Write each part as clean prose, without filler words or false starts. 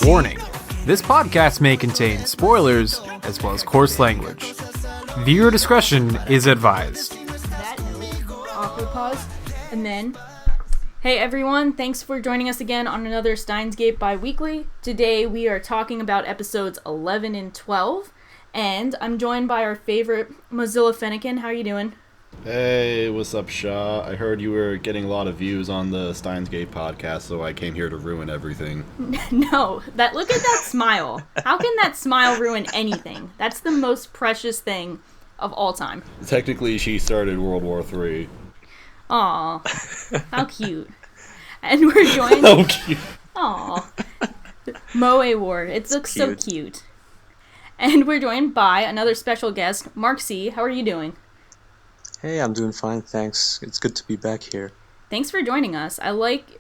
Warning, this podcast may contain spoilers as well as coarse language. Viewer discretion is advised. That awkward pause, and then, hey everyone, thanks for joining us again on another Steins Biweekly. Today we are talking about episodes 11 and 12, and I'm joined by our favorite Mozilla Fennekin. How are you doing? Hey, what's up, Shaw? I heard you were getting a lot of views on the Steins podcast, so I came here to ruin everything. No, look at that smile. How can that smile ruin anything? That's the most precious thing of all time. Technically, she started World War III. Aw, how cute. And we're joined... How cute. Aw. Moe War. It looks so cute. And we're joined by another special guest, Marski. How are you doing? Hey, I'm doing fine, thanks. It's good to be back here. Thanks for joining us. I like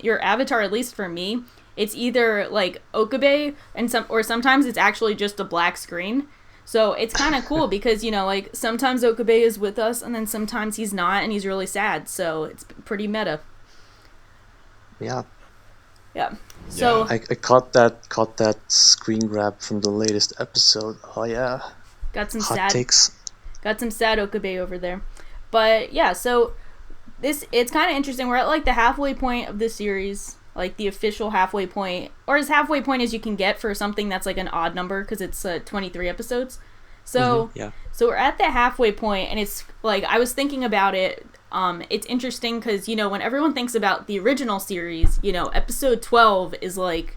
your avatar, at least for me. It's either like Okabe, or sometimes it's actually just a black screen. So it's kind of cool because, like sometimes Okabe is with us and then sometimes he's not and he's really sad. So it's pretty meta. Yeah. Yeah. So I caught that screen grab from the latest episode. Oh yeah. Got some hot takes. Got some sad Okabe over there. But yeah, so it's kind of interesting. We're at like the halfway point of the series, like the official halfway point, or as halfway point as you can get for something that's like an odd number because it's 23 episodes. So So we're at the halfway point, and it's like I was thinking about it. It's interesting because when everyone thinks about the original series, episode 12 is like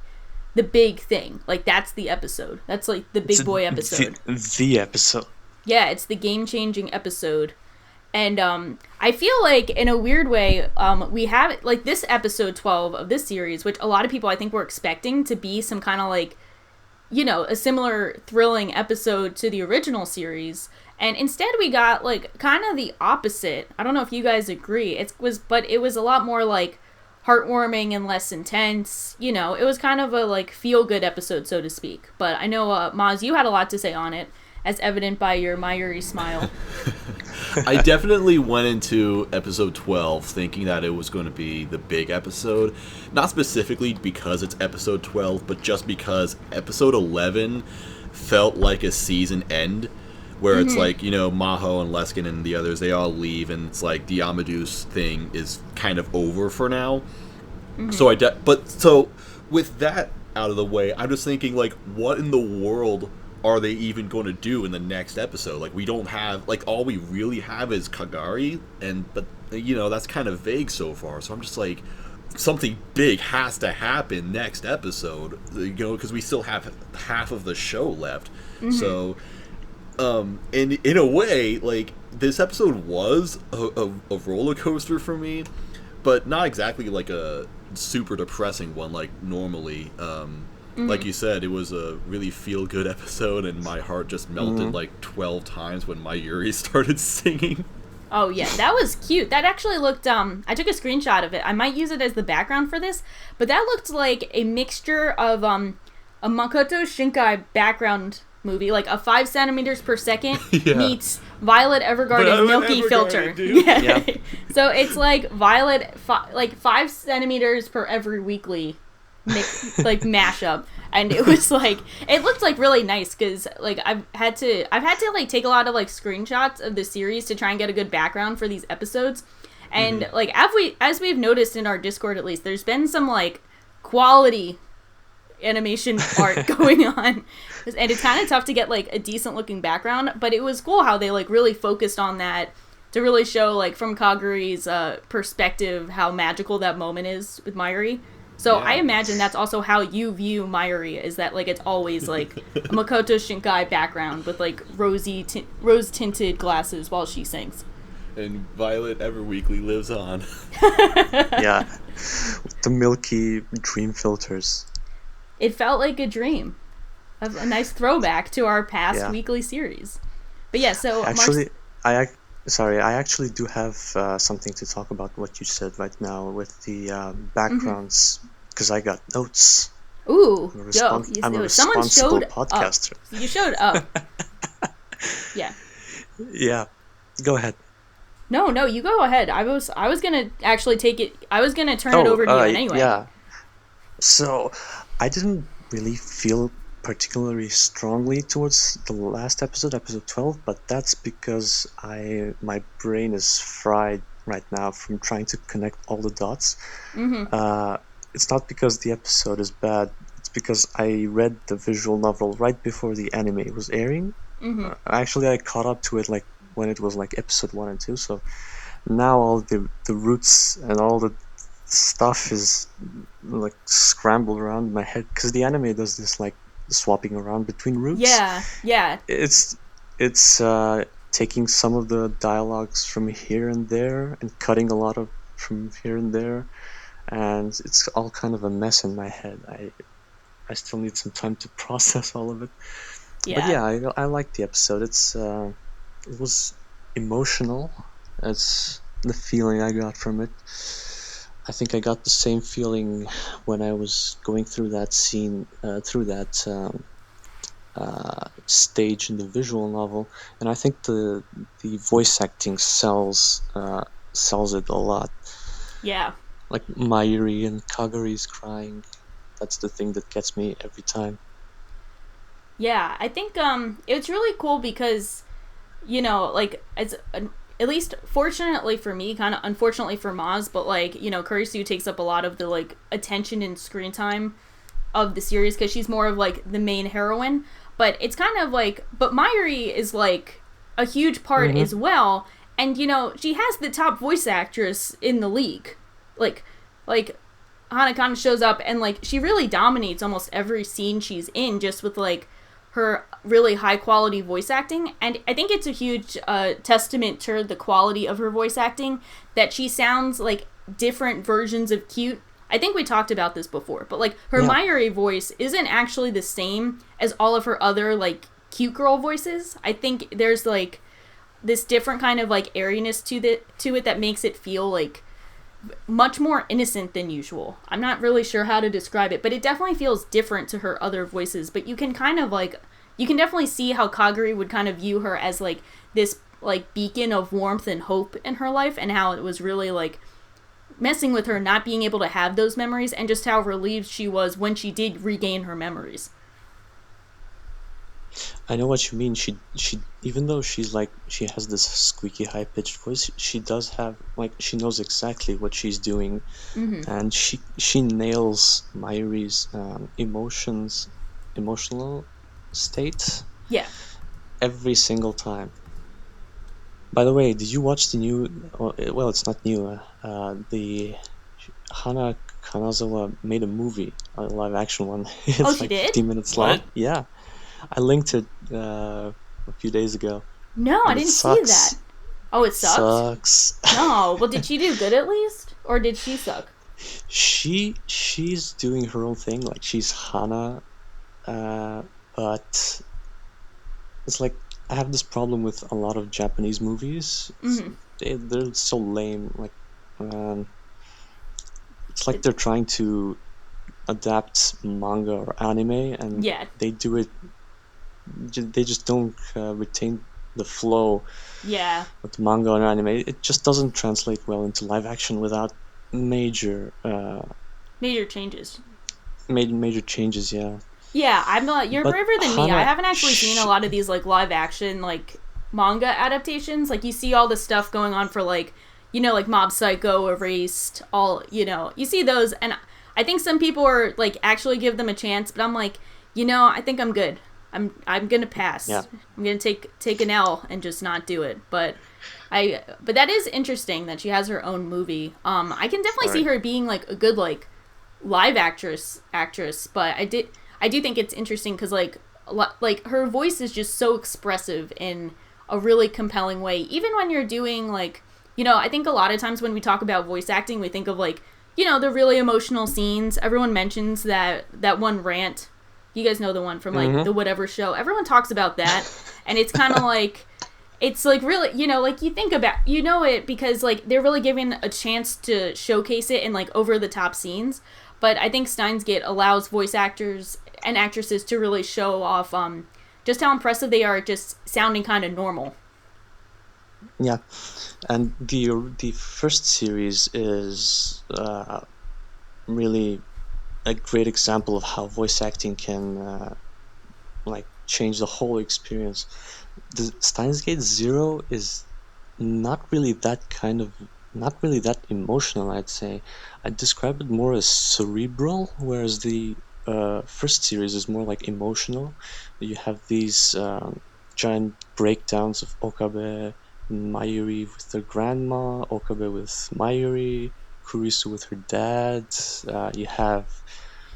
the big thing. Like that's the episode. That's like the big boy episode. The episode. Yeah, it's the game-changing episode. And I feel like, in a weird way, we have, like, this episode 12 of this series, which a lot of people, I think, were expecting to be some kind of, like, a similar thrilling episode to the original series. And instead we got, like, kind of the opposite. I don't know if you guys agree. But it was a lot more, like, heartwarming and less intense. It was kind of a, like, feel-good episode, so to speak. But I know, Maz, you had a lot to say on it, as evident by your Mayuri smile. I definitely went into episode 12 thinking that it was going to be the big episode. Not specifically because it's episode 12, but just because episode 11 felt like a season end. Where it's like, Maho and Leskin and the others, they all leave, and it's like the Amadeus thing is kind of over for now. So with that out of the way, I'm just thinking, like, what in the world are they even going to do in the next episode? Like, we don't have, like, all we really have is Kagari, but that's kind of vague so far. So I'm just like, something big has to happen next episode, because we still have half of the show left. So, and in a way, like, this episode was a roller coaster for me, but not exactly like a super depressing one like normally. Like you said, it was a really feel-good episode, and my heart just melted like 12 times when Mayuri started singing. Oh, yeah, that was cute. That actually looked, I took a screenshot of it. I might use it as the background for this, but that looked like a mixture of a Makoto Shinkai background movie, like a 5 centimeters per second meets Violet Evergarden Milky filter. Yeah. So it's like Violet, 5 centimeters per every weekly mashup, and it was like it looked like really nice because like I've had to like take a lot of like screenshots of the series to try and get a good background for these episodes, and like as we've noticed in our Discord, at least there's been some like quality animation art going on, and it's kind of tough to get like a decent looking background, but it was cool how they like really focused on that to really show like from Kaguri's perspective how magical that moment is with Mayuri. So I imagine that's also how you view Mayuri, is that like it's always like a Makoto Shinkai background with like rose-tinted glasses while she sings. And Violet Everweekly lives on. Yeah, with the milky dream filters. It felt like a dream. A nice throwback to our past weekly series. But yeah, so... Actually, I actually do have something to talk about what you said right now with the backgrounds, because I got notes. Ooh, I'm a responsible podcaster. Up. You showed up. Yeah. Yeah. Go ahead. No, you go ahead. I was gonna actually take it. I was gonna turn it over to you anyway. Yeah. So I didn't really feel particularly strongly towards the last episode, episode 12, but that's because my brain is fried right now from trying to connect all the dots. Uh, it's not because the episode is bad. It's because I read the visual novel right before the anime was airing. Actually, I caught up to it like when it was like episode 1 and 2. So now all the roots and all the stuff is like scrambled around my head because the anime does this like swapping around between roots. Yeah. It's taking some of the dialogues from here and there and cutting a lot of from here and there, and it's all kind of a mess in my head. I still need some time to process all of it. But yeah, I liked the episode. It was emotional. That's the feeling I got from it. I think I got the same feeling when I was going through that scene, through that stage in the visual novel, and I think the voice acting sells it a lot. Yeah. Like Mayuri and Kaguri's crying. That's the thing that gets me every time. Yeah, I think it's really cool because, like at least fortunately for me, kind of unfortunately for Maz, but like, Kurisu takes up a lot of the like attention and screen time of the series because she's more of like the main heroine. But it's kind of like, but Mayuri is like a huge part as well, and she has the top voice actress in the league. Like Hana kind of shows up and like she really dominates almost every scene she's in just with like her really high quality voice acting, and I think it's a huge testament to the quality of her voice acting that she sounds like different versions of cute. I think we talked about this before, but like her Mayuri voice isn't actually the same as all of her other like cute girl voices. I think there's like this different kind of like airiness to it that makes it feel like much more innocent than usual. I'm not really sure how to describe it, but it definitely feels different to her other voices. But you can kind of like, you can definitely see how Kaguri would kind of view her as like this like beacon of warmth and hope in her life, and how it was really like messing with her not being able to have those memories, and just how relieved she was when she did regain her memories. I know what you mean. She even though she has this squeaky high pitched voice, she does have like she knows exactly what she's doing, and she nails Mayuri's emotional state. Yeah. Every single time. By the way, did you watch the new? Well, it's not new. The Hana Kanazawa made a movie, a live action one. It's she like did? 15 minutes long. Yeah. I linked it a few days ago. No, I didn't see that. Oh, it sucks? Sucks. No. Well, did she do good at least? Or did she suck? She's doing her own thing. Like, she's Hana. But it's like, I have this problem with a lot of Japanese movies. They're so lame. Like, it's like they're trying to adapt manga or anime, and they do it. They just don't retain the flow of the manga or anime. It just doesn't translate well into live action without major changes. Major changes, yeah. Yeah, I'm not. You're braver than me. I haven't actually seen a lot of these like live action like manga adaptations. Like you see all the stuff going on for like like Mob Psycho, Erased, all you see those, and I think some people are like actually give them a chance, but I'm like, I think I'm good. I'm gonna pass. Yeah. I'm gonna take an L and just not do it. But that is interesting that she has her own movie. I can definitely see her being like a good like live actress, but I do think it's interesting because like her voice is just so expressive in a really compelling way. Even when you're doing like, I think a lot of times when we talk about voice acting, we think of like, the really emotional scenes. Everyone mentions that one rant. You guys know the one from like the whatever show. Everyone talks about that, and it's kind of like, it's like really, like you think about, it because like they're really given a chance to showcase it in like over the top scenes. But I think Steins Gate allows voice actors and actresses to really show off just how impressive they are at just sounding kind of normal. Yeah, and the first series is really a great example of how voice acting can like change the whole experience. The Steins Gate Zero is not really that kind of not really that emotional, I'd say. I'd describe it more as cerebral, whereas the first series is more like emotional. You have these giant breakdowns of Okabe and Mayuri with their grandma, Okabe with Mayuri, Kurisu with her dad. You have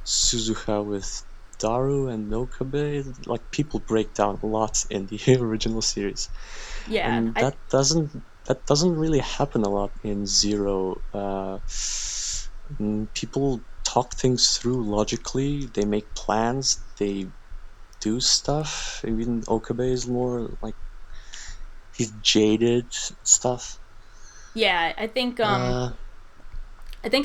Suzuha with Daru and Okabe. Like, people break down a lot in the original series, Yeah, and that doesn't really happen a lot in Zero. People talk things through logically. They make plans. They do stuff. Even Okabe is more like he's jaded stuff. yeah. Uh, I think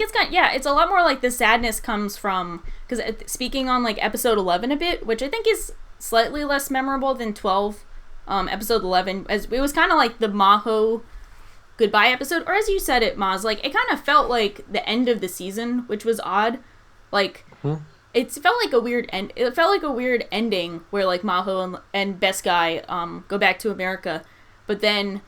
it's it's a lot more like the sadness comes from, because speaking on like episode 11 a bit, which I think is slightly less memorable than 12. Episode 11, as it was kind of like the Maho goodbye episode, or as you said it, Maz, like it kind of felt like the end of the season, which was odd. Like it felt like a weird end. It felt like a weird ending where like Maho and Best Guy go back to America, but then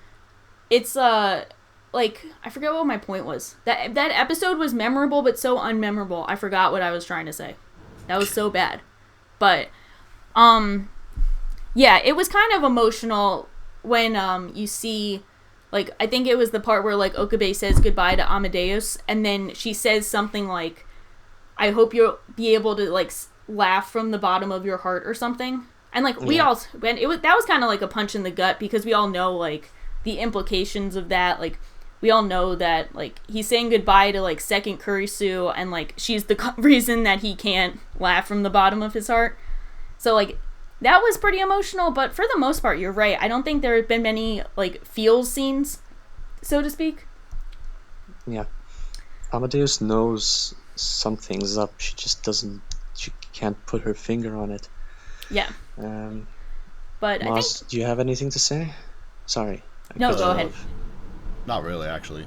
it's like I forget what my point was. That episode was memorable but so unmemorable. I forgot what I was trying to say. That was so bad. But yeah, it was kind of emotional when you see, like, I think it was the part where like Okabe says goodbye to Amadeus, and then she says something like, I hope you'll be able to like laugh from the bottom of your heart or something. And like we all, when it was, that was kind of like a punch in the gut, because we all know like the implications of that. Like we all know that like he's saying goodbye to like second Kurisu, and like she's the reason that he can't laugh from the bottom of his heart. So like that was pretty emotional, but for the most part, you're right. I don't think there have been many like feels scenes, so to speak. Yeah, Amadeus knows something's up. She just doesn't. She can't put her finger on it. Yeah. But Maz, I think. do you have anything to say? Sorry. No, go ahead. Not really, actually.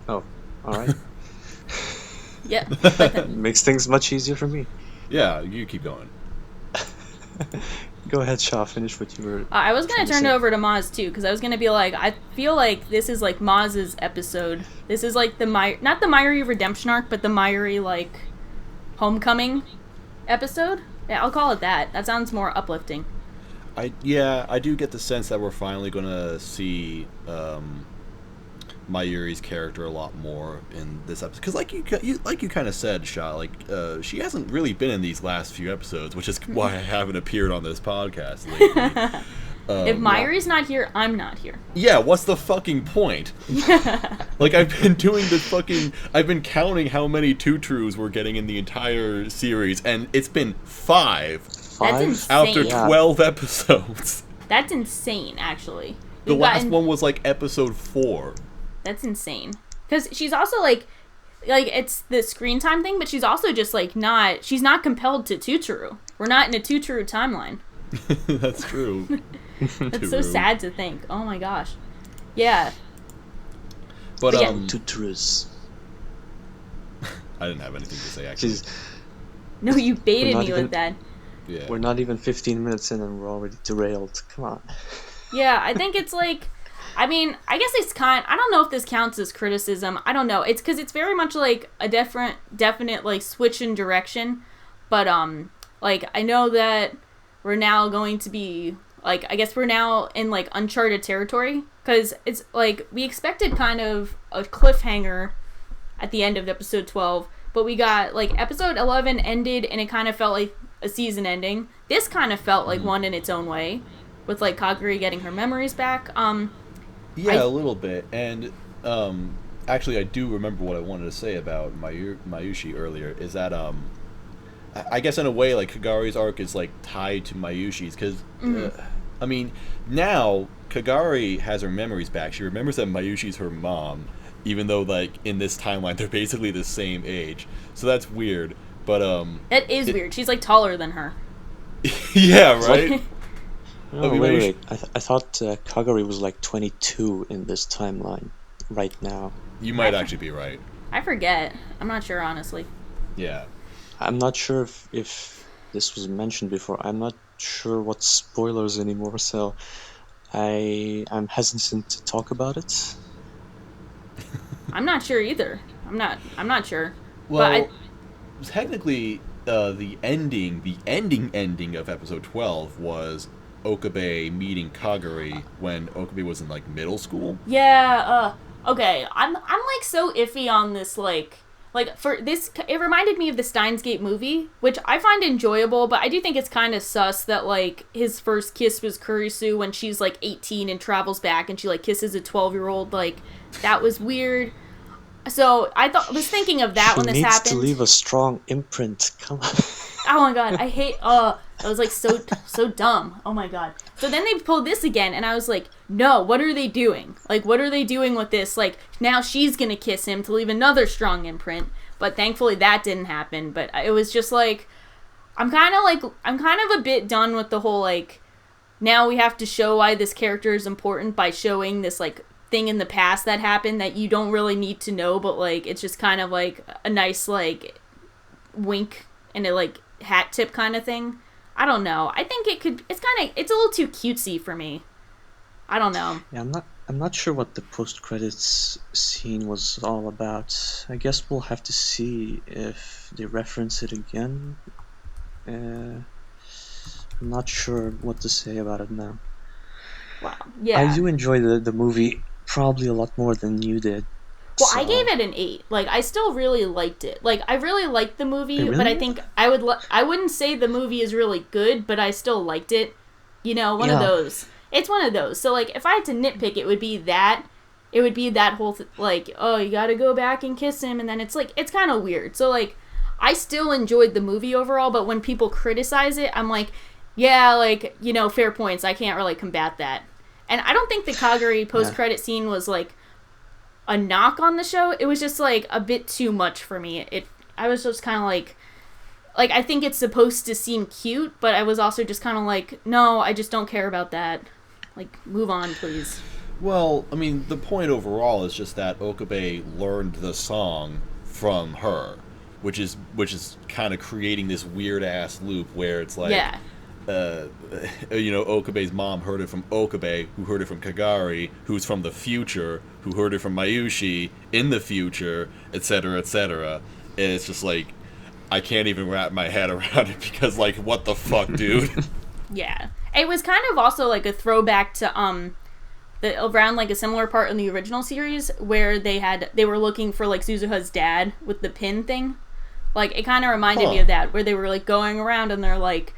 Oh, all right. Yeah. Makes things much easier for me. Yeah, you keep going. Go ahead, Shaw. Finish what you were. I was gonna trying to turn it say. over to Maz too, because I was gonna be like, I feel like this is like Maz's episode. This is like the not the Mayuri redemption arc, but the Mayuri like homecoming episode. Yeah, I'll call it that. That sounds more uplifting. I do get the sense that we're finally gonna see Mayuri's character a lot more in this episode, because like you kind of said, Shah, like she hasn't really been in these last few episodes, which is why I haven't appeared on this podcast lately. If Mayuri's not here, I'm not here. Yeah, what's the fucking point? Like, I've been counting how many tutrus we're getting in the entire series, and it's been 5 That's insane. after 12 episodes. That's insane, actually. The last one was like episode 4. That's insane. Because she's also like it's the screen time thing, but she's also just like she's not compelled to Tuturu. We're not in a Tuturu timeline. That's true. That's so sad to think. Oh my gosh. Yeah. But yeah. Tuturus. I didn't have anything to say, actually. No, you baited me even- with that. Yeah. We're not even 15 minutes in and we're already derailed. Come on. Yeah, I think it's like, I mean, I guess it's I don't know if this counts as criticism. I don't know. It's because it's very much like a definite like switch in direction. But like I know that we're now going to be like, I guess we're now in like uncharted territory, because it's like we expected kind of a cliffhanger at the end of episode 12, but we got like episode 11 ended and it kind of felt like a season ending. This kind of felt like one in its own way, with like Kaguri getting her memories back. Yeah, a little bit. And actually, I do remember what I wanted to say about Mayushi earlier, is that I guess in a way, like, Kagari's arc is like tied to Mayushi's, because I mean, now Kagari has her memories back. She remembers that Mayushi's her mom, even though like in this timeline they're basically the same age. So that's weird. But that is weird. She's like taller than her. Yeah, right. Oh, wait. I thought Kagari was like 22 in this timeline right now. You might actually be right. I forget. I'm not sure, honestly. Yeah. I'm not sure if this was mentioned before. I'm not sure what spoilers anymore, so I'm hesitant to talk about it. I'm not sure either. I'm not sure. But Well, technically, the ending of episode 12 was Okabe meeting Kagari when Okabe was in like middle school. okay. I'm like so iffy on this like for this it reminded me of the Steins Gate movie, which I find enjoyable, but I do think it's kind of sus that like his first kiss was Kurisu when she's like 18 and travels back and she like kisses a 12-year-old. Like that was weird. So I was thinking of that when this happened. She needs to leave a strong imprint. Come on. Oh my god, I hate. That was like so dumb. Oh my god. So then they pulled this again, and I was like, no, what are they doing? Like, what are they doing with this? Like, now she's gonna kiss him to leave another strong imprint. But thankfully that didn't happen. But it was just like, I'm kind of a bit done with the whole like, now we have to show why this character is important by showing this like thing in the past that happened that you don't really need to know, but like it's just kind of like a nice like wink and a like hat tip kind of thing. I don't know. I think it's a little too cutesy for me. I don't know. Yeah, I'm not sure what the post credits scene was all about. I guess we'll have to see if they reference it again. I'm not sure what to say about it now. Wow. Yeah. I do enjoy the movie probably a lot more than you did. Well, I gave it an 8. Like, I still really liked it. Like, I really liked the movie, really? But I think I wouldn't say the movie is really good, but I still liked it. You know, one of those. It's one of those. So, like, if I had to nitpick, it would be that. It would be that whole, like, oh, you gotta go back and kiss him, and then it's, like, it's kind of weird. So, like, I still enjoyed the movie overall, but when people criticize it, I'm like, yeah, like, you know, fair points. I can't really combat that. And I don't think the Kagari post-credit scene was, like, a knock on the show. It was just like a bit too much for me. I was just kind of like I think it's supposed to seem cute, but I was also just kind of like, no, I just don't care about that. Like, move on, please. Well, I mean, the point overall is just that Okabe learned the song from her, which is kind of creating this weird ass loop where it's like, you know, Okabe's mom heard it from Okabe, who heard it from Kagari, who's from the future, who heard it from Mayushi in the future, etc., etc. And it's just like, I can't even wrap my head around it because, like, what the fuck, dude? Yeah. It was kind of also like a throwback to around like a similar part in the original series where they were looking for like Suzuha's dad with the pin thing. Like, it kind of reminded me of that, where they were like going around and they're like,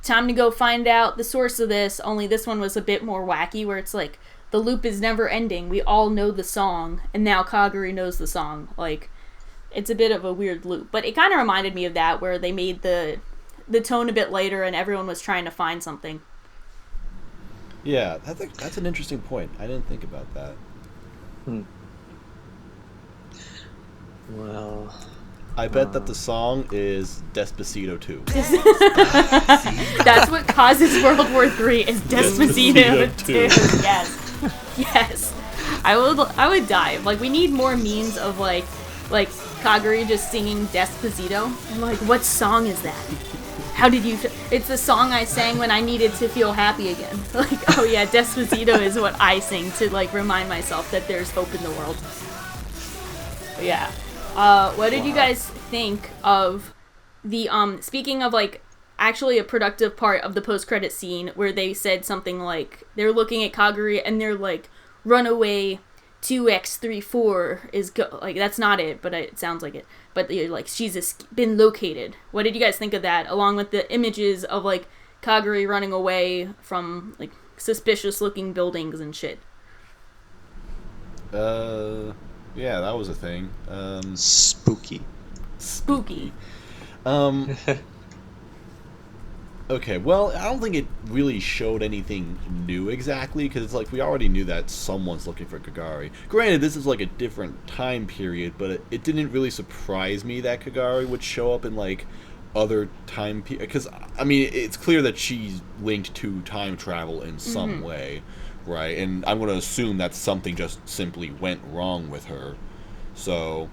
time to go find out the source of this, only this one was a bit more wacky, where it's like, the loop is never ending, we all know the song, and now Kagari knows the song. Like, it's a bit of a weird loop, but it kind of reminded me of that, where they made the tone a bit later and everyone was trying to find something. Yeah, that's an interesting point. I didn't think about that. Well, I bet that the song is Despacito 2. That's what causes World War III, is Despacito 2. Yes. I would die. Like, we need more memes of like Kagari just singing Despacito. I'm like, what song is that? How did you... It's the song I sang when I needed to feel happy again. Like, oh yeah, Despacito is what I sing to, like, remind myself that there's hope in the world. But yeah. What did you guys think of the, speaking of, like, actually a productive part of the post-credit scene where they said something like, they're looking at Kagari and they're like, runaway 2x34 is like, that's not it, but it sounds like it. But they're like, she's been located. What did you guys think of that, along with the images of, like, Kagari running away from, like, suspicious-looking buildings and shit? Yeah, that was a thing. spooky. Okay, well, I don't think it really showed anything new exactly, because it's like, we already knew that someone's looking for Kagari. Granted, this is like a different time period, but it didn't really surprise me that Kagari would show up in, like, other time periods, because, I mean, it's clear that she's linked to time travel in some way, right? And I'm going to assume that something just simply went wrong with her. So,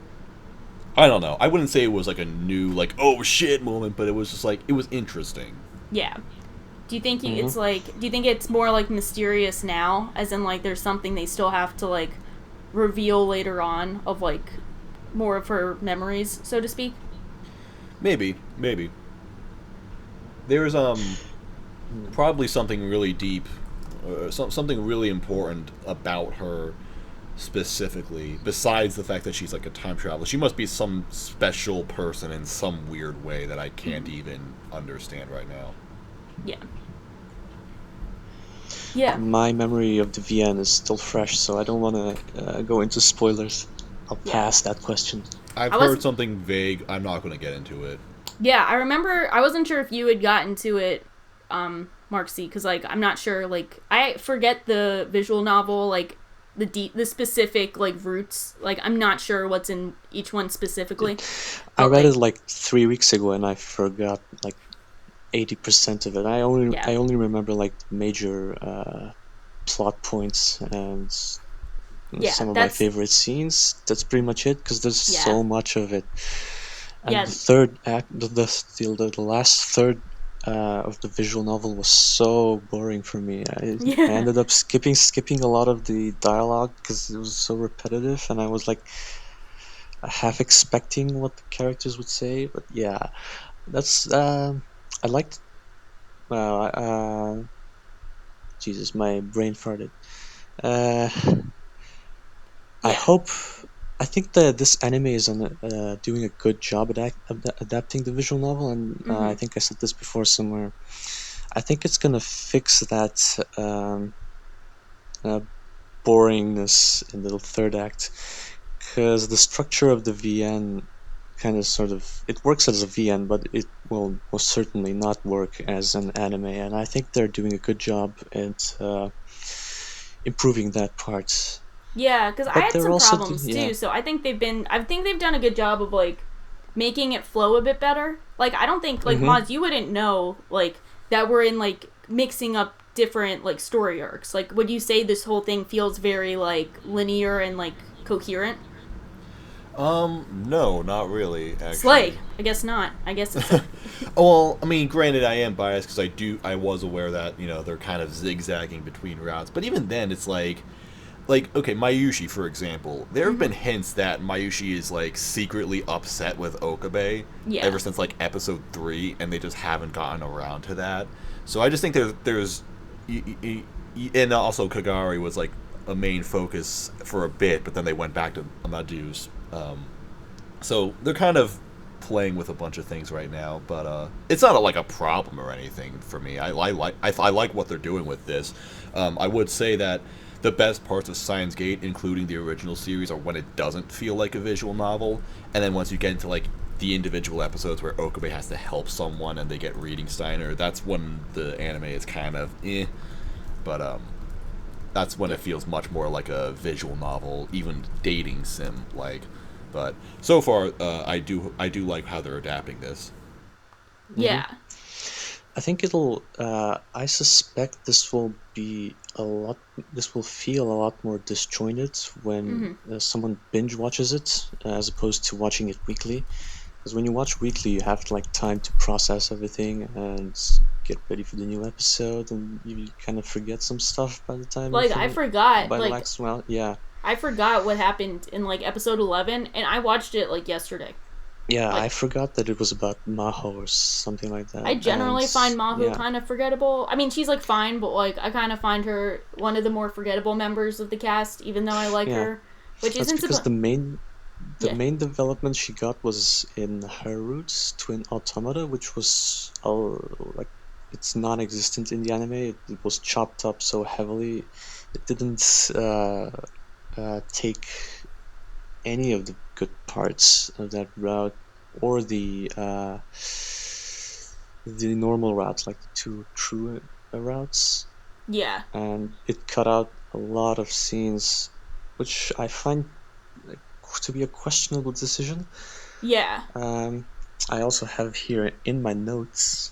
I don't know. I wouldn't say it was like a new like oh shit moment, but it was just like it was interesting. Yeah. Do you think Mm-hmm. it's like? Do you think it's more like mysterious now, as in like there's something they still have to like reveal later on of like more of her memories, so to speak? Maybe, maybe. There's Mm. probably something really deep, something really important about her specifically. Besides the fact that she's like a time traveler, she must be some special person in some weird way that I can't even understand right now. Yeah. Yeah. My memory of the VN is still fresh, so I don't want to go into spoilers. I'll Yeah. pass that question. I've I was- heard something vague. I'm not going to get into it. Yeah, I remember. I wasn't sure if you had gotten to it, Marksi, because like I'm not sure. Like I forget the visual novel, like the specific like roots. Like I'm not sure what's in each one specifically. I But, read like- it like 3 weeks ago, and I forgot like 80% of it. I only remember like major plot points and Yeah, some of my that's- favorite scenes. That's pretty much it, because there's Yeah. so much of it. And Yeah. the third act, the last third of the visual novel was so boring for me. I Yeah. ended up skipping a lot of the dialogue because it was so repetitive, and I was like half expecting what the characters would say. But yeah, that's I liked. Jesus, my brain farted. Uh, I Yeah. hope. I think that this anime is doing a good job at adapting the visual novel, and I Mhm. think I said this before somewhere. I think it's gonna fix that uh, boringness in the third act, because the structure of the VN kind of sort of it works as a VN, but it will most certainly not work as an anime, and I think they're doing a good job at improving that part. Yeah, because I But had they're some also problems yeah. too. So I think they've done a good job of like making it flow a bit better. Like I don't think like Mhm. Moz, you wouldn't know like that we're in like mixing up different like story arcs. Like would you say this whole thing feels very like linear and like coherent? No, not really. Actually, Slay. I guess not. I guess it's Well, I mean, granted, I am biased because I was aware that they're kind of zigzagging between routes, but even then, it's like okay, Mayushi, for example. There have been hints that Mayushi is like secretly upset with Okabe Yeah. ever since like episode 3, and they just haven't gotten around to that. So I just think there's and also Kagari was like a main focus for a bit, but then they went back to Amadeus. So they're kind of playing with a bunch of things right now, but it's not like a problem or anything for me. I like what they're doing with this. I would say that the best parts of Steins Gate, including the original series, are when it doesn't feel like a visual novel, and then once you get into like the individual episodes where Okabe has to help someone and they get reading Steiner, that's when the anime is kind of but that's when it feels much more like a visual novel, even dating sim like. But so far, I do like how they're adapting this. yeah. I think it'll. I suspect this will be a lot. This will feel a lot more disjointed when someone binge watches it, as opposed to watching it weekly. Because when you watch weekly, you have like time to process everything and get ready for the new episode, and you kind of forget some stuff by the time. Like I forgot By the like next round, yeah. I forgot what happened in like episode 11 and I watched it like yesterday. Yeah, Like- I forgot that it was about Maho or something like that. I generally and, find Mahu yeah. kind of forgettable. I mean, she's like fine, but like I kind of find her one of the more forgettable members of the cast, even though I like Yeah. her, which That's isn't because the main Yeah. main development she got was in her roots Twin Automata, which was like it's non-existent in the anime. It was chopped up so heavily, it didn't take any of the good parts of that route or the normal routes, like the two true routes, yeah, and it cut out a lot of scenes, which I find like, to be a questionable decision. yeah, I also have here in my notes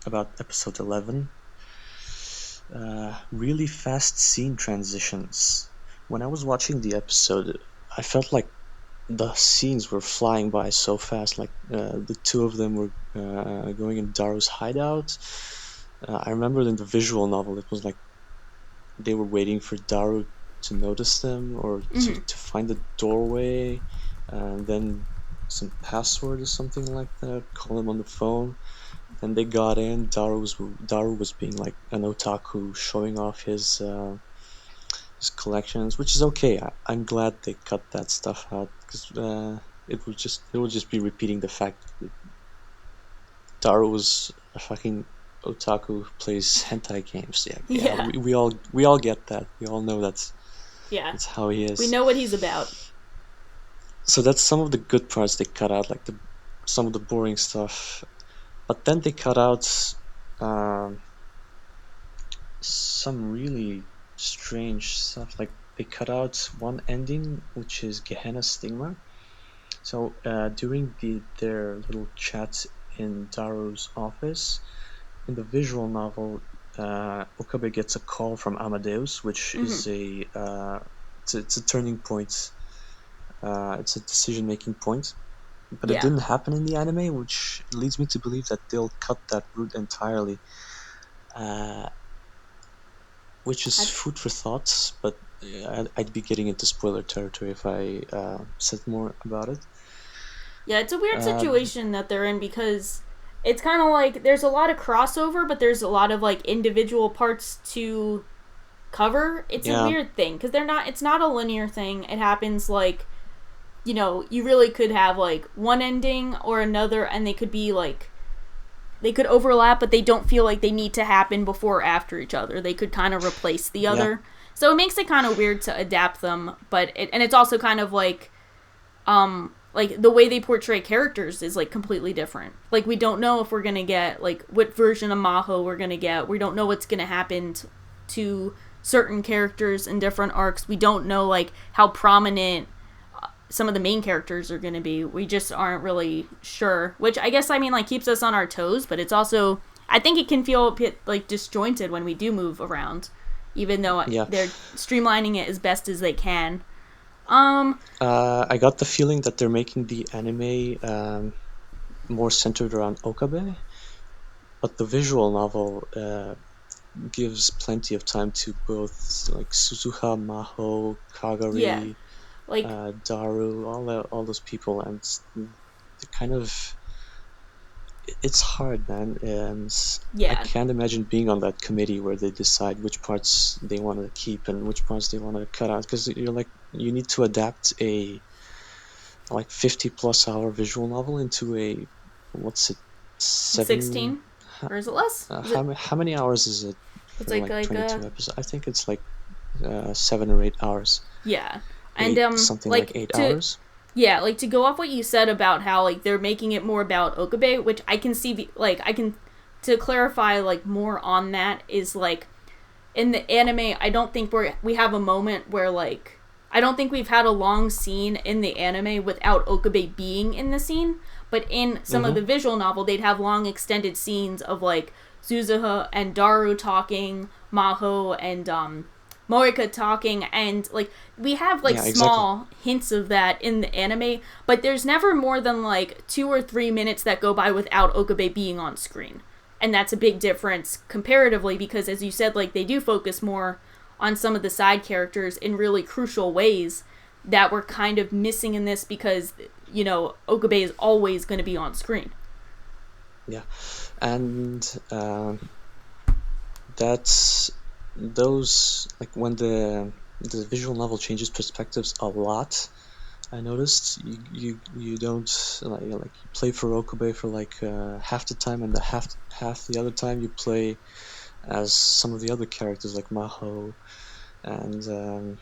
about episode 11 really fast scene transitions. When I was watching the episode, I felt like the scenes were flying by so fast. Like the two of them were going in Daru's hideout. I remember in the visual novel, it was like they were waiting for Daru to notice them or to find the doorway, and then some password or something like that. Call him on the phone. And they got in. Daru was being like an otaku, showing off his collections, which is okay. I'm glad they cut that stuff out because it would just be repeating the fact that Daru was a fucking otaku who plays hentai games. Yeah. We all get that. We all know that's Yeah. how he is. We know what he's about. So that's some of the good parts they cut out, like some of the boring stuff. But then they cut out some really strange stuff. Like they cut out one ending, which is Gehenna Stigma. So during their little chat in Daru's office, in the visual novel, Okabe gets a call from Amadeus, which is it's a turning point. It's a decision-making point. But it didn't happen in the anime, which leads me to believe that they'll cut that route entirely. Which is food for thought, but I'd be getting into spoiler territory if I said more about it. Yeah, it's a weird situation that they're in because it's kind of like there's a lot of crossover, but there's a lot of like individual parts to cover. It's a weird thing because it's not a linear thing. It happens like, you know, you really could have like one ending or another, and they could be like, they could overlap, but they don't feel like they need to happen before or after each other. They could kind of replace the other. So it makes it kind of weird to adapt them, but it's also kind of like the way they portray characters is like completely different. Like we don't know if we're going to get like what version of Maho we're going to get. We don't know what's going to happen to certain characters in different arcs. We don't know like how prominent some of the main characters are going to be. We just aren't really sure, which I guess, I mean, like keeps us on our toes, but it's also, I think it can feel a bit like disjointed when we do move around, even though they're streamlining it as best as they can. I got the feeling that they're making the anime more centered around Okabe, but the visual novel gives plenty of time to both like Suzuha, Maho, Kagari, like Daru, all those people, and kind of it's hard, man. And I can't imagine being on that committee where they decide which parts they want to keep and which parts they want to cut out, because you're like, you need to adapt a like 50+ hour visual novel into a, what's it, 16 or is it less? How many hours is it? It's like 22 episodes. I think it's like 7 or 8 hours. Yeah. And something like 8 hours. Yeah, like to go off what you said about how like they're making it more about Okabe, which I can see to clarify like more on that is like in the anime, I don't think we have a moment where like I don't think we've had a long scene in the anime without Okabe being in the scene, but in some of the visual novel they'd have long extended scenes of like Suzuha and Daru talking, Maho and Morika talking, and like we have like small hints of that in the anime, but there's never more than like 2 or 3 minutes that go by without Okabe being on screen. And that's a big difference comparatively because, as you said, like they do focus more on some of the side characters in really crucial ways that we're kind of missing in this because, you know, Okabe is always going to be on screen. Yeah, and that's those, like when the visual novel changes perspectives a lot, I noticed you don't like you play for Okabe for like half the time, and half the other time you play as some of the other characters like Maho and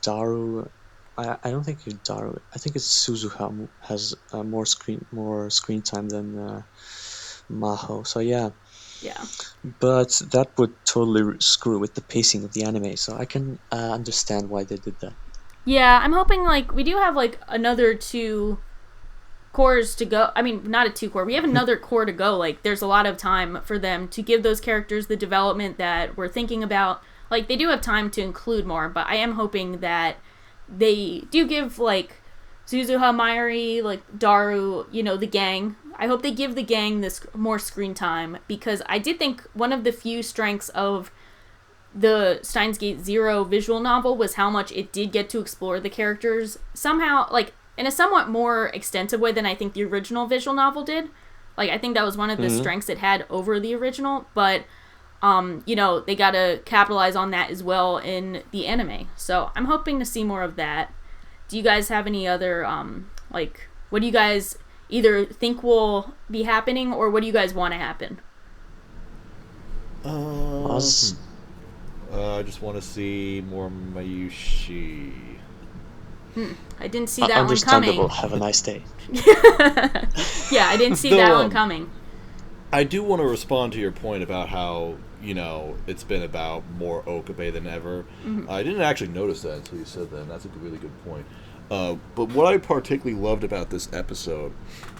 Daru. I don't think you're Daru. I think it's Suzuha has more screen time than Maho. So yeah. But that would totally screw with the pacing of the anime. So I can understand why they did that. Yeah, I'm hoping like we do have like another 2 cores to go. I mean, not a 2 core. We have another core to go. Like there's a lot of time for them to give those characters the development that we're thinking about. Like they do have time to include more, but I am hoping that they do give like Suzuha, Mayuri, like Daru, the gang. I hope they give the gang this more screen time, because I did think one of the few strengths of the Steins Gate Zero visual novel was how much it did get to explore the characters somehow, like, in a somewhat more extensive way than I think the original visual novel did. Like, I think that was one of the strengths it had over the original, but, they gotta capitalize on that as well in the anime. So, I'm hoping to see more of that. Do you guys have any other, what do you guys either think will be happening, or what do you guys want to happen? I just want to see more Mayushi. I didn't see that one Understandable. coming. Have a nice day. Yeah, I didn't see that one coming. I do want to respond to your point about how, it's been about more Okabe than ever. I didn't actually notice that until you said that, and that's a really good point. But what I particularly loved about this episode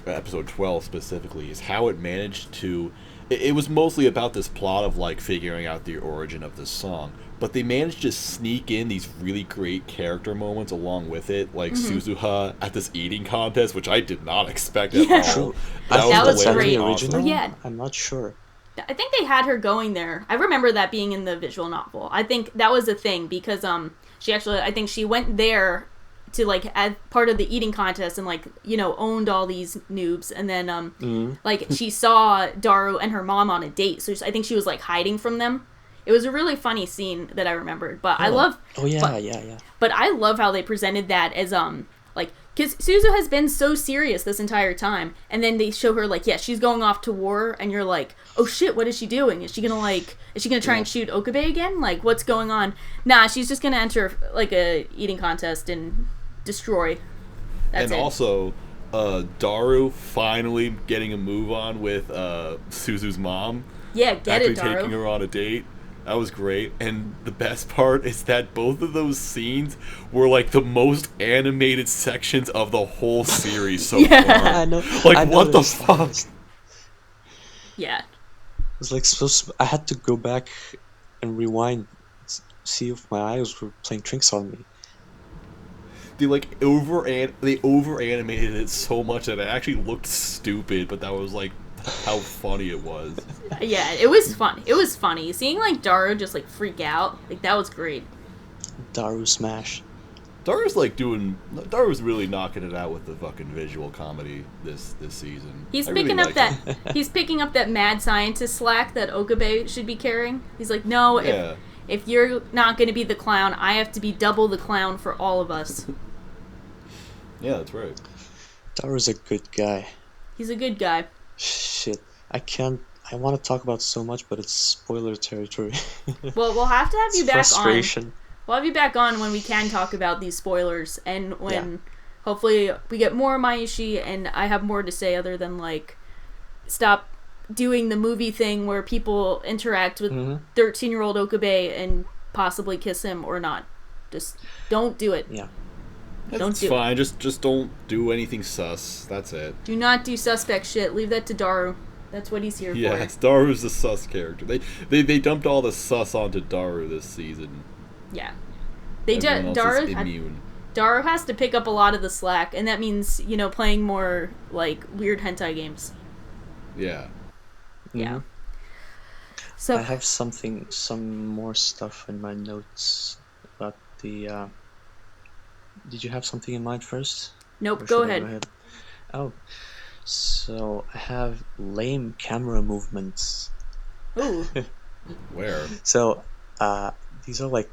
12 specifically, is how it managed to... It was mostly about this plot of, like, figuring out the origin of this song, but they managed to sneak in these really great character moments along with it, like Suzuha at this eating contest, which I did not expect at all. That was great. Original? Yeah. I'm not sure. I think they had her going there. I remember that being in the visual novel. I think that was a thing, because I think she went there to, like, as part of the eating contest and, like, owned all these noobs, and then like, she saw Daru and her mom on a date, so I think she was, like, hiding from them. It was a really funny scene that I remembered, but I love... Oh, yeah. But I love how they presented that as, because Suzu has been so serious this entire time, and then they show her, like, she's going off to war, and you're like, oh shit, what is she doing? Is she gonna try and shoot Okabe again? Like, what's going on? Nah, she's just gonna enter, like, a eating contest and destroy. That's and it. Also, Daru finally getting a move on with Suzu's mom. Yeah, get actually it, Daru. Taking her on a date. That was great. And the best part is that both of those scenes were, like, the most animated sections of the whole series so far. I know. Like, what the fuck? Yeah. It's like I had to go back and rewind, see if my eyes were playing tricks on me. They over animated it so much that it actually looked stupid, but that was, like, how funny it was. Yeah, it was fun. It was funny. Seeing, like, Daru just, like, freak out, like, that was great. Daru smash. Daru's really knocking it out with the fucking visual comedy this season. He's picking up that mad scientist slack that Okabe should be carrying. He's like, no, if you're not going to be the clown, I have to be double the clown for all of us. Yeah, that's right. Daru's a good guy. He's a good guy. Shit. I want to talk about so much, but it's spoiler territory. Well, we'll have to have you back frustration. on. We'll have you back on when we can talk about these spoilers, and when hopefully we get more Mayushi, and I have more to say other than, like, stop doing the movie thing where people interact with 13-year-old Okabe and possibly kiss him or not. Just don't do it. Yeah. That's fine. Just don't do anything sus. That's it. Do not do suspect shit. Leave that to Daru. That's what he's here for. Yes, Daru's the sus character. They dumped all the sus onto Daru this season. Yeah. Daru has to pick up a lot of the slack, and that means, playing more, like, weird hentai games. Yeah. Yeah. So I have some more stuff in my notes about the... Did you have something in mind first? Nope, go ahead. Oh, so I have lame camera movements. Ooh. Where? So, these are, like,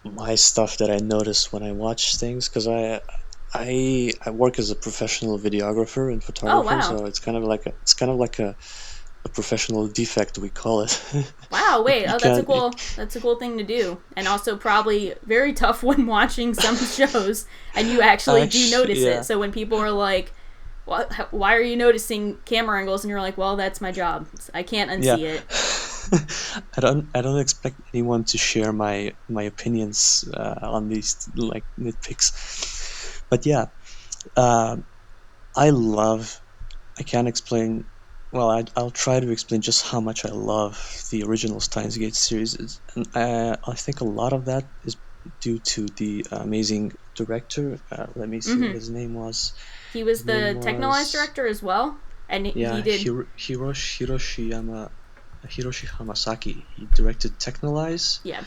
my stuff that I notice when I watch things, because I work as a professional videographer and photographer, so it's kind of like a professional defect, we call it. Wow, wait, that's a cool thing to do, and also probably very tough when watching some shows and you actually do notice it. So when people are like, why are you noticing camera angles, and you're like, well, that's my job, I can't unsee it. I don't expect anyone to share my opinions on these, like, nitpicks, but yeah, I can't explain. Well, I'll try to explain just how much I love the original Steins Gate series, and I think a lot of that is due to the amazing director. Let me see what his name was. He was His the name Technolize was- director as well, and Yeah, he did. Hiroshi Hamasaki. He directed Technolize. Yeah.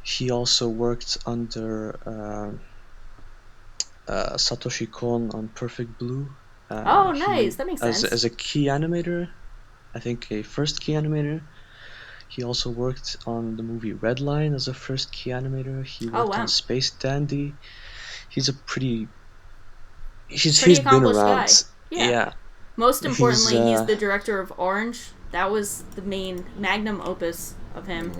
He also worked under Satoshi Kon on Perfect Blue. Oh, nice. That makes sense. As a key animator, I think a first key animator. He also worked on the movie Redline as a first key animator. He worked wow. on Space Dandy. He's a pretty. He's Pretty been accomplished around. guy. Yeah. Yeah. Most importantly, he's uh, the director of Orange. That was the main magnum opus of him.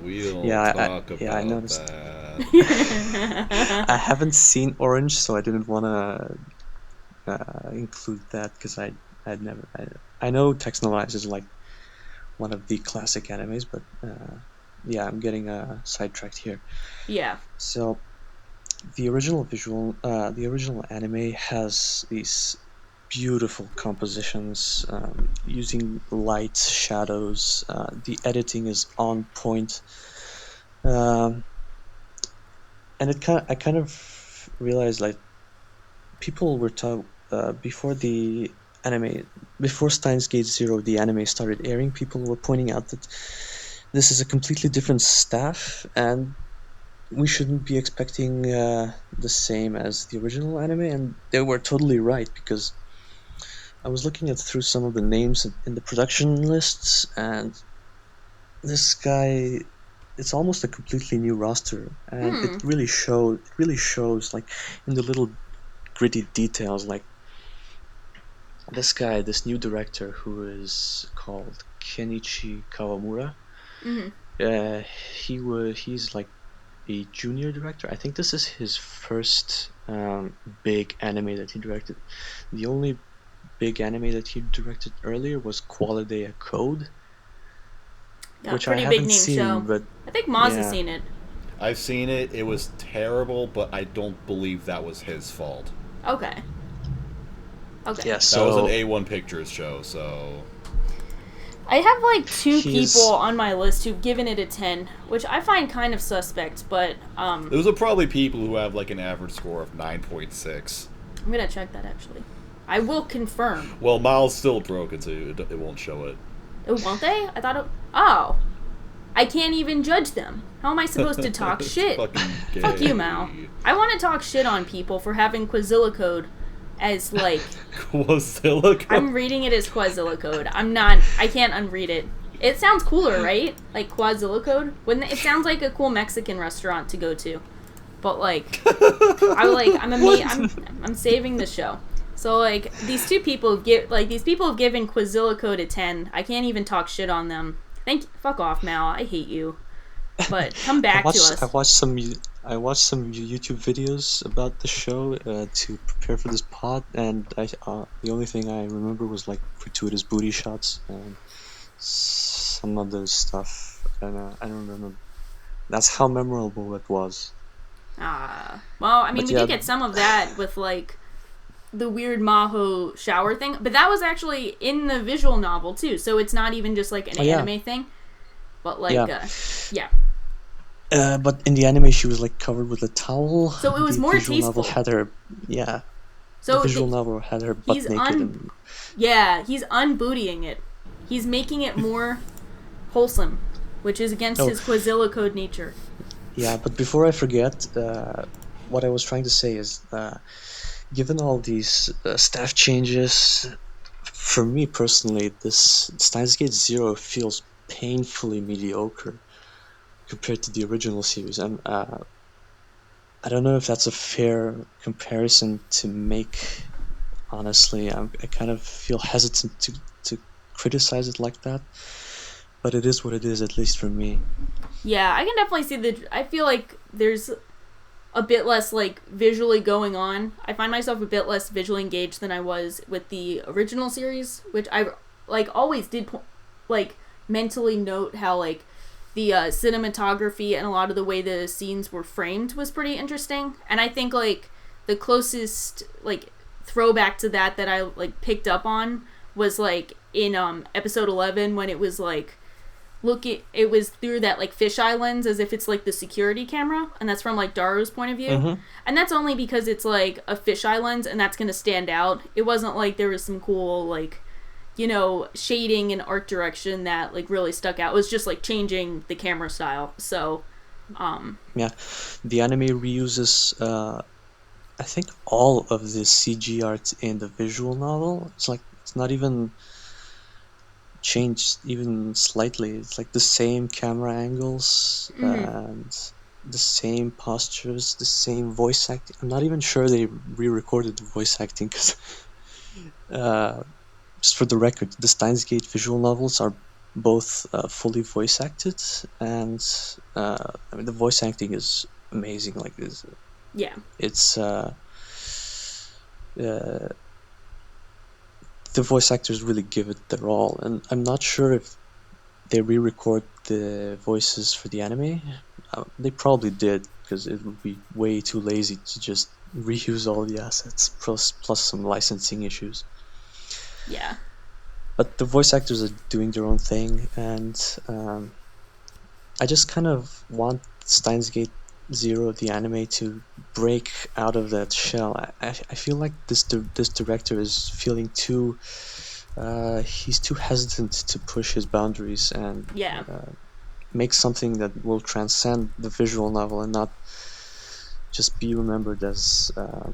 We don't Yeah, talk about I noticed. that. I haven't seen Orange, so I didn't want to include that because I'd never. I know Technolize is like one of the classic animes, but yeah, I'm getting sidetracked here. Yeah. So the original anime has these beautiful compositions using light, shadows. The editing is on point, um, and I kind of realized like people were taught before the anime, before Steins Gate Zero, the anime started airing. People were pointing out that this is a completely different staff, and we shouldn't be expecting the same as the original anime. And they were totally right, because I was looking through some of the names in the production lists, and this guy, it's almost a completely new roster, and it really shows like in the little gritty details. Like this guy, this new director who is called Kenichi Kawamura. He's like a junior director. I think this is his first big anime that he directed. The only big anime that he directed earlier was Qualidea Code, Yeah, which pretty I big haven't name seen, show. but I think Maz has yeah. seen it. I've seen it. It was terrible, but I don't believe that was his fault. Okay. Okay. Yeah, That so was an A1 Pictures show, so... I have like two He's- people on my list who've given it a 10, which I find kind of suspect, but Those are probably people who have like an average score of 9.6. I'm gonna check that actually. I will confirm. Well, Miles still broken, so it won't show it. Oh, won't they? I thought it... Oh. I can't even judge them. How am I supposed to talk shit? Fucking gay. Fuck you, Mal. I want to talk shit on people for having Quazilla code as, like... Quazilla I'm reading it as Quazilla code. I'm not... I can't unread it. It sounds cooler, right? Like, Quazilla code? It sounds like a cool Mexican restaurant to go to. But, like... I'm saving the show. So, like, these people have given Quazilla code a 10. I can't even talk shit on them. Fuck off, Mal. I hate you. But come back to us. I watched some YouTube videos about the show to prepare for this pod, and the only thing I remember was like gratuitous booty shots and some other stuff, and I don't remember. That's how memorable it was. Well, I mean, But we yeah. did get some of that with, like, the weird Maho shower thing, but that was actually in the visual novel, too, so it's not even just, like, an anime thing. But, like, yeah. But in the anime, she was like covered with a towel. So it was the more visual tasteful. novel had her, So the visual novel had her butt he's naked. he's unbootying it. He's making it more wholesome, which is against his Quazilla code nature. Yeah, but before I forget, what I was trying to say is, given all these staff changes, for me personally, this Steins Gate Zero feels painfully mediocre compared to the original series. And I don't know if that's a fair comparison to make. Honestly, I kind of feel hesitant to criticize it like that, but it is what it is, at least for me. Yeah, I can definitely see I feel like there's a bit less, like, visually going on. I find myself a bit less visually engaged than I was with the original series, which I, like, always did, like, mentally note how, like, the cinematography and a lot of the way the scenes were framed was pretty interesting. And I think, like, the closest, like, throwback to that I, like, picked up on was, like, in episode 11 when it was, like, it was through that like fisheye lens, as if it's like the security camera, and that's from like Daru's point of view. And that's only because it's like a fisheye lens, and that's gonna stand out. It wasn't like there was some cool like, shading and art direction that like really stuck out. It was just like changing the camera style. So Yeah, the anime reuses, I think, all of the CG art in the visual novel. It's not even changed even slightly. It's like the same camera angles and the same postures, the same voice acting. I'm not even sure they re-recorded the voice acting because, just for the record, the Steins Gate visual novels are both fully voice acted, and I mean the voice acting is amazing. Like this, yeah, it's the voice actors really give it their all, and I'm not sure if they re-record the voices for the anime. They probably did, because it would be way too lazy to just reuse all the assets, plus some licensing issues. yeah. But the voice actors are doing their own thing, and I just kind of want Steins Gate Zero, the anime, to break out of that shell. I feel like this director is feeling too he's too hesitant to push his boundaries and Yeah. make something that will transcend the visual novel and not just be remembered as a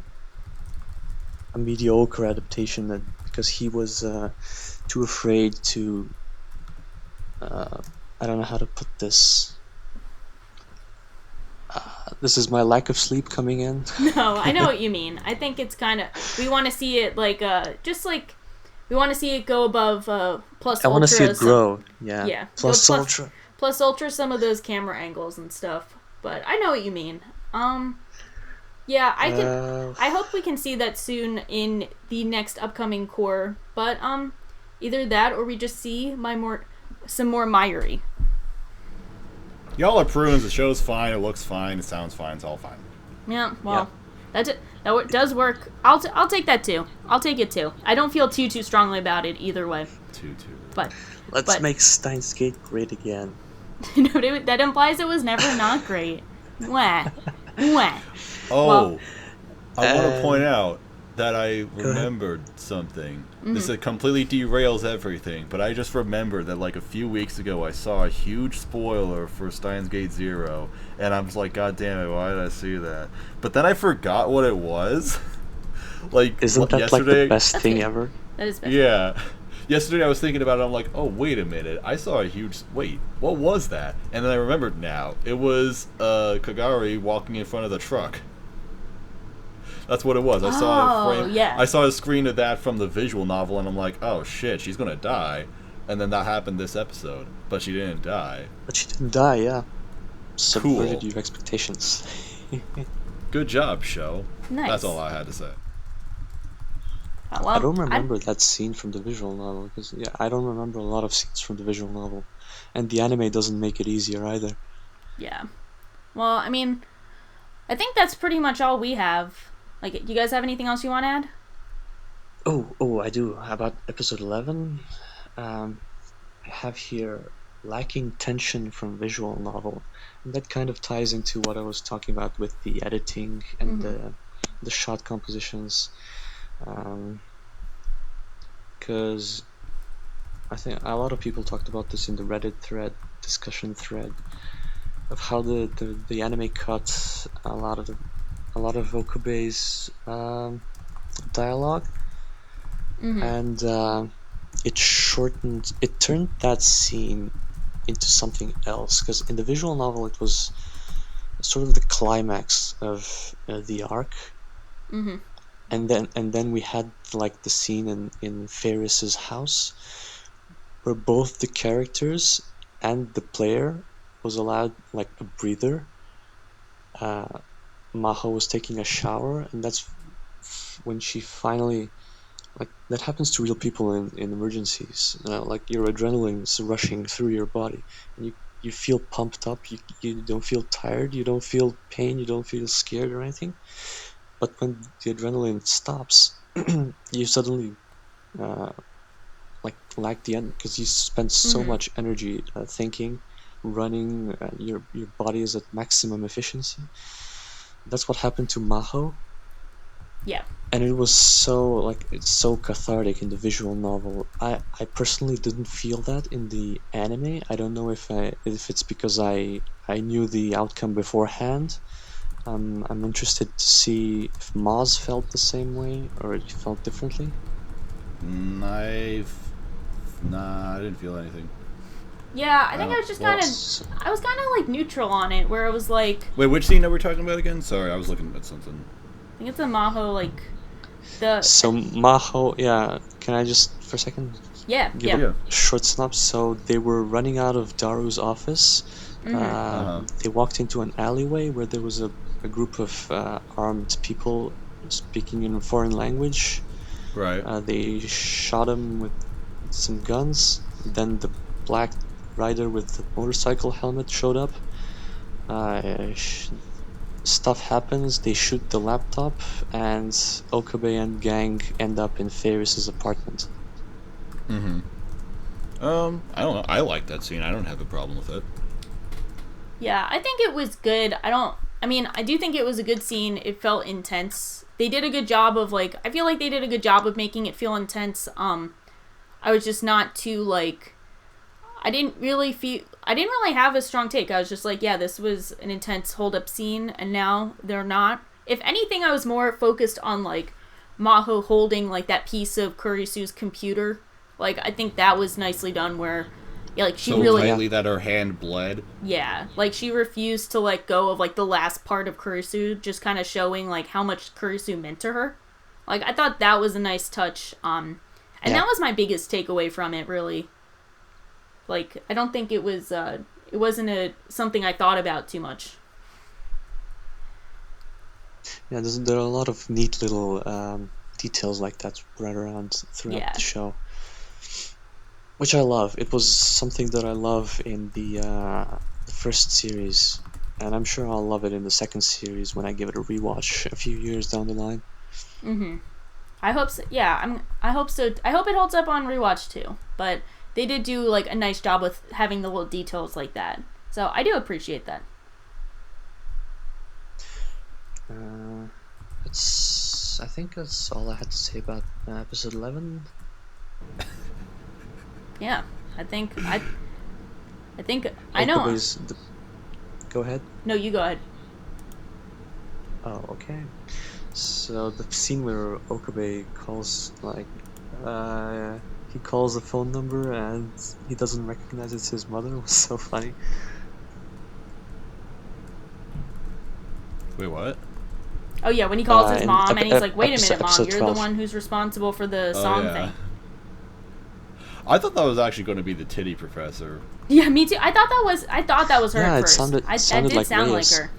mediocre adaptation, that because he was too afraid to I don't know how to put this. This is my lack of sleep coming in. No, I know what you mean. I think it's kind of, we want to see it like just like we want to see it go above plus I ultra. want to see it grow. Yeah. Yeah. Plus ultra. Plus ultra, some of those camera angles and stuff. But I know what you mean. Yeah, I hope we can see that soon in the next upcoming core. But either that or we just see some more Myri. Y'all are prunes. The show's fine. It looks fine. It sounds fine. It's all fine. Yeah, well, that's it. That does work. I'll take that too. I'll take it too. I don't feel too strongly about it either way. Too. But let's make Steins Gate great again. No, that implies it was never not great. Wah. Oh, well, I want to point out that I remembered something. Mm-hmm. This completely derails everything, but I just remembered that like a few weeks ago I saw a huge spoiler for Steins Gate Zero, and I was like, God damn it, why did I see that? But then I forgot what it was. Like, isn't that like the best thing ever? That is best. Yeah. Yesterday I was thinking about it, I'm like, oh, wait a minute. I saw a huge... Wait, what was that? And then I remembered now. It was Kagari walking in front of the truck. That's what it was. I saw a frame. Yeah. I saw a screen of that from the visual novel, and I'm like, oh, shit, she's going to die. And then that happened this episode. But she didn't die. Yeah. Subverted your expectations. Good job, show. Nice. That's all I had to say. Well, I don't remember that scene from the visual novel, because I don't remember a lot of scenes from the visual novel, and the anime doesn't make it easier either. Yeah. Well, I mean, I think that's pretty much all we have. Like, do you guys have anything else you want to add? Oh, I do. How about episode 11? I have here lacking tension from visual novel, and that kind of ties into what I was talking about with the editing and the shot compositions. Because I think a lot of people talked about this in the Reddit discussion thread of how the anime cut a lot of Okabe's dialogue, and it turned that scene into something else, because in the visual novel it was sort of the climax of the arc. And then we had like the scene in Ferris's house, where both the characters and the player was allowed like a breather. Maho was taking a shower, and that's when she finally, like, that happens to real people in emergencies. Like, your adrenaline is rushing through your body, and you feel pumped up. You don't feel tired. You don't feel pain. You don't feel scared or anything. But when the adrenaline stops, you suddenly like like the end because you spend so much energy thinking, running. Your body is at maximum efficiency. That's what happened to Maho, Yeah. and it was it's so cathartic in the visual novel. I personally didn't feel that in the anime. I don't know if it's because I knew the outcome beforehand. I'm interested to see if Maz felt the same way or it felt differently. I didn't feel anything. Yeah, I think I was just kind of, s- I was kind of like neutral on it, where it was like, Wait, which scene are we talking about again? Sorry, I was looking at something. I think it's a Maho, like, the, So Maho, yeah. Can I just for a second yeah, give yeah. Yeah. a short synopsis? So they were running out of Daru's office. They walked into an alleyway where there was a group of armed people speaking in a foreign language. Right. They shot him with some guns. Then the black rider with the motorcycle helmet showed up. Stuff happens. They shoot the laptop, and Okabe and gang end up in Ferris's apartment. I don't know. I like that scene. I don't have a problem with it. Yeah, I think it was good. I do think it was a good scene. It felt intense. They did a good job of, like, I feel like they did a good job of making it feel intense. I was just not too, like, I didn't really have a strong take. I was just like, yeah, this was an intense hold-up scene, and now they're not. If anything, I was more focused on, like, Maho holding, like, that piece of Kurisu's computer. Like, I think that was nicely done where, yeah, like, she So really... tightly that her hand bled. Yeah, like, she refused to let go of, like, the last part of Kurisu, just kind of showing, like, how much Kurisu meant to her. Like, I thought that was a nice touch, and that was my biggest takeaway from it, really. Like, I don't think it was, it wasn't something I thought about too much. Yeah, there are a lot of neat little details like that spread around throughout the show, which I love. It was something that I love in the first series, and I'm sure I'll love it in the second series when I give it a rewatch a few years down the line. I hope so. Yeah, I hope so. I hope it holds up on rewatch too. But they did do, like, a nice job with having the little details like that. So I do appreciate that. I think that's all I had to say about episode 11. Yeah, I think I know. Go ahead. No, you go ahead. Oh, okay. So the scene where Okabe calls, he calls the phone number and he doesn't recognize it's his mother was so funny. Wait, what? Oh yeah, when he calls his mom and he's like, "Wait a minute, Mom, you're 12. the one who's responsible for the song thing." I thought that was actually going to be the titty professor. Yeah, me too. I thought that was her at first. It sounded that did like sound Reyes. like her.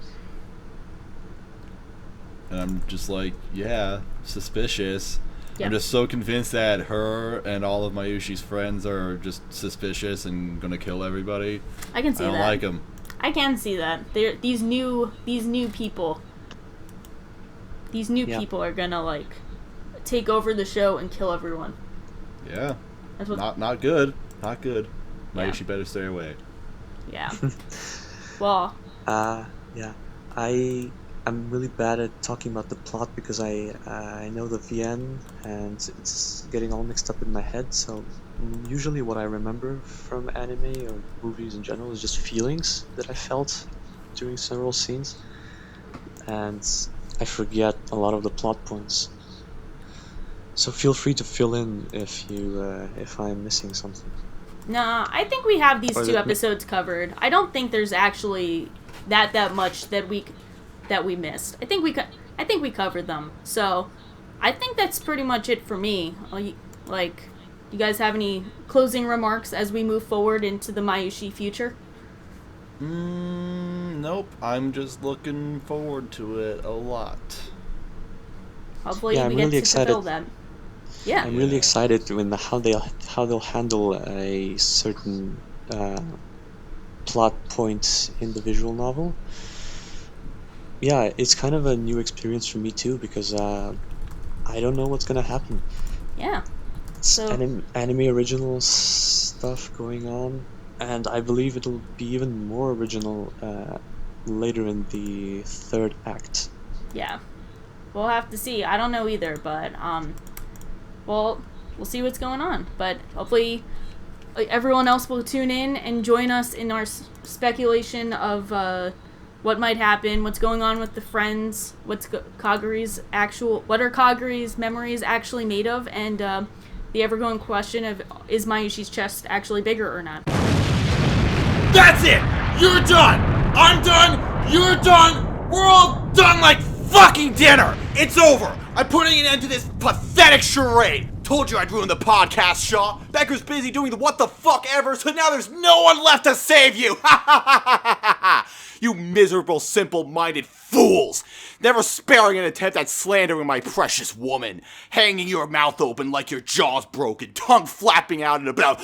And I'm just like, yeah, suspicious. Yep. I'm just so convinced that her and all of Mayushi's friends are just suspicious and going to kill everybody. I can see that. I don't like them. I can see that. These new people. These new people are gonna, like, take over the show and kill everyone. Yeah. That's what. Not good. Not good. Yeah. Mayushi better stay away. Yeah. Well. Yeah. I'm really bad at talking about the plot because I know the VN and it's getting all mixed up in my head. So usually what I remember from anime or movies in general is just feelings that I felt during several scenes, and I forget a lot of the plot points. So feel free to fill in if I'm missing something. Nah, I think we have these two episodes covered. I don't think there's actually that much that we missed. I think we covered them. So I think that's pretty much it for me. Like, you guys have any closing remarks as we move forward into the Mayushi future? Nope. I'm just looking forward to it a lot. Hopefully I'm we get really to excited. fulfill that. Yeah. I'm really excited when how they'll handle a certain plot point in the visual novel. Yeah, it's kind of a new experience for me too because I don't know what's gonna happen. Yeah. So anime original stuff going on, and I believe it'll be even more original later in the third act. yeah, we'll have to see. I don't know either, but well, we'll see what's going on. But hopefully, everyone else will tune in and join us in our speculation of what might happen, what's going on with the friends, what are Kaguri's memories actually made of, and the ever-growing question of, is Mayushi's chest actually bigger or not? That's it! You're done! I'm done! You're done! We're all done like fucking dinner! It's over! I'm putting an end to this pathetic charade! Told you I'd ruin the podcast, Shaw! Becker's busy doing the what the fuck ever, so now there's no one left to save you! Ha ha ha ha ha ha! You miserable, simple-minded fools! Never sparing an attempt at slandering my precious woman, hanging your mouth open like your jaw's broken, tongue flapping out and about.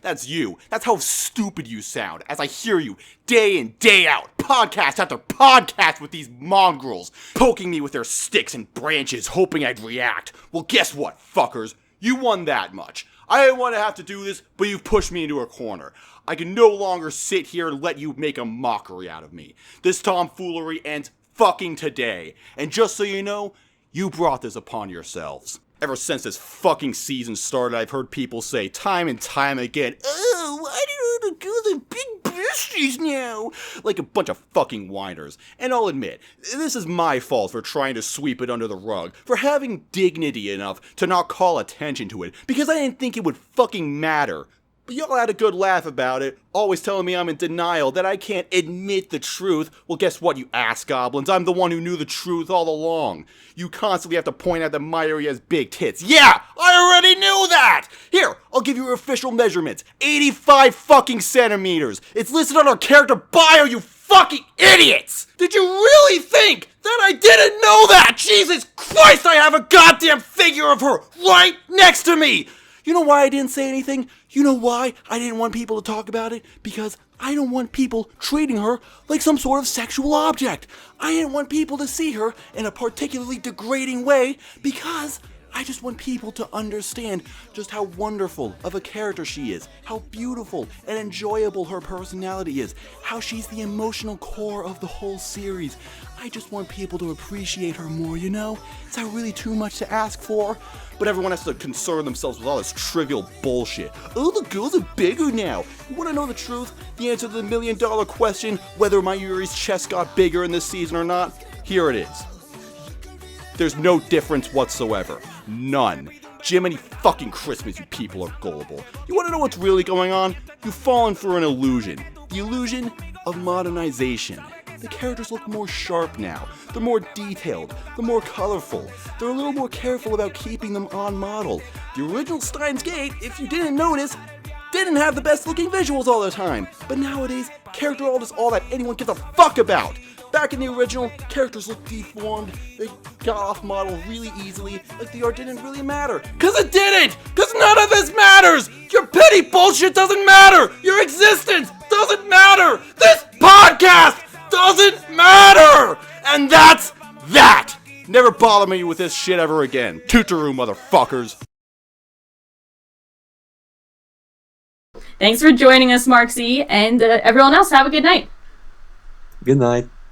That's you. That's how stupid you sound, as I hear you, day in, day out, podcast after podcast with these mongrels, poking me with their sticks and branches, hoping I'd react. Well, guess what, fuckers? You won that much. I didn't want to have to do this, but you've pushed me into a corner. I can no longer sit here and let you make a mockery out of me. This tomfoolery ends fucking today. And just so you know, you brought this upon yourselves. Ever since this fucking season started, I've heard people say time and time again, "Oh, why do the girls have big besties now?" Like a bunch of fucking whiners. And I'll admit, this is my fault for trying to sweep it under the rug, for having dignity enough to not call attention to it, because I didn't think it would fucking matter. But y'all had a good laugh about it, always telling me I'm in denial, that I can't admit the truth. Well, guess what, you ass goblins? I'm the one who knew the truth all along. You constantly have to point out that Mayuri has big tits. Yeah, I already knew that! Here, I'll give you her official measurements. 85 fucking centimeters. It's listed on her character bio, you fucking idiots! Did you really think that I didn't know that? Jesus Christ, I have a goddamn figure of her right next to me! You know why I didn't say anything? You know why I didn't want people to talk about it? Because I don't want people treating her like some sort of sexual object. I didn't want people to see her in a particularly degrading way because I just want people to understand just how wonderful of a character she is, how beautiful and enjoyable her personality is, how she's the emotional core of the whole series. I just want people to appreciate her more, you know? Is that really too much to ask for? But everyone has to concern themselves with all this trivial bullshit. Oh, the girls are bigger now. You want to know the truth? The answer to the $1,000,000 question, whether Mayuri's chest got bigger in this season or not? Here it is. There's no difference whatsoever. None. Jiminy fucking Christmas, you people are gullible. You want to know what's really going on? You've fallen for an illusion. The illusion of modernization. The characters look more sharp now. They're more detailed. They're more colorful. They're a little more careful about keeping them on model. The original Steins Gate, if you didn't notice, didn't have the best looking visuals all the time. But nowadays, character art is all that anyone gives a fuck about. Back in the original, characters looked deformed, they got off model really easily, like the art didn't really matter. Cause it didn't! Cause none of this matters! Your petty bullshit doesn't matter! Your existence doesn't matter! This podcast doesn't matter! And that's that! Never bother me with this shit ever again. Tootaroo, motherfuckers. Thanks for joining us, Marksi, and everyone else, have a good night. Good night.